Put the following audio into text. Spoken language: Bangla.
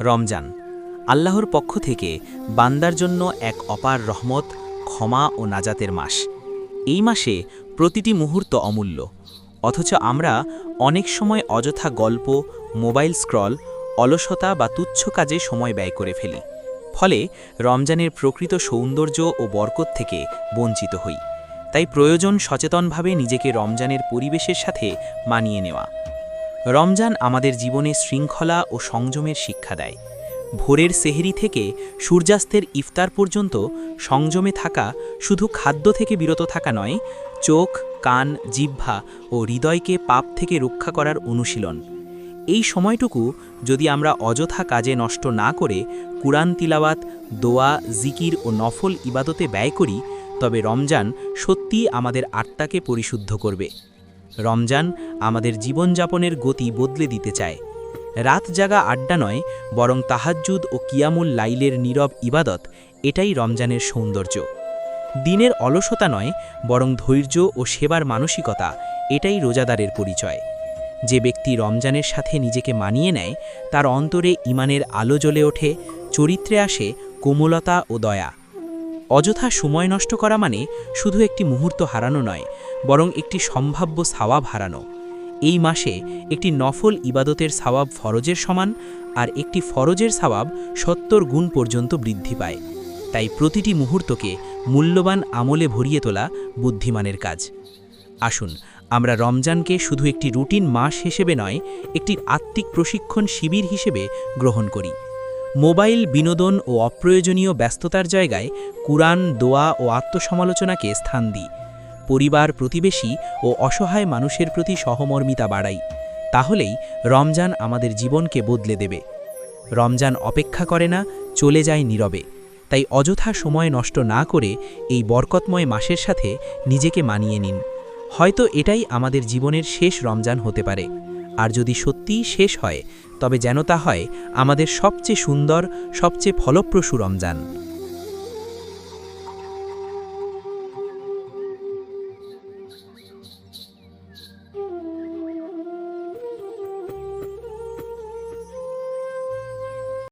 রমজান আল্লাহর পক্ষ থেকে বান্দার জন্য এক অপার রহমত, ক্ষমা ও নাজাতের মাস। এই মাসে প্রতিটি মুহূর্ত অমূল্য, অথচ আমরা অনেক সময় অযথা গল্প, মোবাইল স্ক্রল, অলসতা বা তুচ্ছ কাজে সময় ব্যয় করে ফেলি। ফলে রমজানের প্রকৃত সৌন্দর্য ও বরকত থেকে বঞ্চিত হই। তাই প্রয়োজন সচেতনভাবে নিজেকে রমজানের পরিবেশের সাথে মানিয়ে নেওয়া। রমজান আমাদের জীবনে শৃঙ্খলা ও সংযমের শিক্ষা দেয়। ভোরের সেহরি থেকে সূর্যাস্তের ইফতার পর্যন্ত সংযমে থাকা শুধু খাদ্য থেকে বিরত থাকা নয়, চোখ, কান, জিহ্বা ও হৃদয়কে পাপ থেকে রক্ষা করার অনুশীলন। এই সময়টুকু যদি আমরা অযথা কাজে নষ্ট না করে কুরআন তিলাওয়াত, দোয়া, জিকির ও নফল ইবাদতে ব্যয় করি, তবে রমজান সত্যিই আমাদের আত্মাকে পরিশুদ্ধ করবে। রমজান আমাদের জীবনযাপনের গতি বদলে দিতে চায়। রাত জাগা আড্ডা নয়, বরং তাহাজ্জুদ ও কিয়ামুল লাইলের নীরব ইবাদত, এটাই রমজানের সৌন্দর্য। দিনের অলসতা নয়, বরং ধৈর্য ও সেবার মানসিকতা, এটাই রোজাদারের পরিচয়। যে ব্যক্তি রমজানের সাথে নিজেকে মানিয়ে নেয়, তার অন্তরে ঈমানের আলো জ্বলে ওঠে, চরিত্রে আসে কোমলতা ও দয়া। অযথা সময় নষ্ট করা মানে শুধু একটি মুহূর্ত হারানো নয়, বরং একটি সম্ভাব্য সাওয়াব হারানো। এই মাসে একটি নফল ইবাদতের সাওয়াব ফরজের সমান, আর একটি ফরজের সাওয়াব ৭০ গুণ পর্যন্ত বৃদ্ধি পায়। তাই প্রতিটি মুহূর্তকে মূল্যবান আমলে ভরিয়ে তোলা বুদ্ধিমানের কাজ। আসুন আমরা রমজানকে শুধু একটি রুটিন মাস হিসেবে নয়, একটি আত্মিক প্রশিক্ষণ শিবির হিসেবে গ্রহণ করি। মোবাইল, বিনোদন ও অপ্রয়োজনীয় ব্যস্ততার জায়গায় কুরআন, দোয়া ও আত্মসমালোচনাকে স্থান দিই। পরিবার, প্রতিবেশী ও অসহায় মানুষের প্রতি সহমর্মিতা বাড়াই। তাহলেই রমজান আমাদের জীবনকে বদলে দেবে। রমজান অপেক্ষা করে না, চলে যায় নীরবে। তাই অযথা সময় নষ্ট না করে এই বরকতময় মাসের সাথে নিজেকে মানিয়ে নিন। হয়তো এটাই আমাদের জীবনের শেষ রমজান হতে পারে। আর যদি সত্যিই শেষ হয়, তবে যেন তা হয় আমাদের সবচেয়ে সুন্দর, সবচেয়ে ফলপ্রসূ রমজান।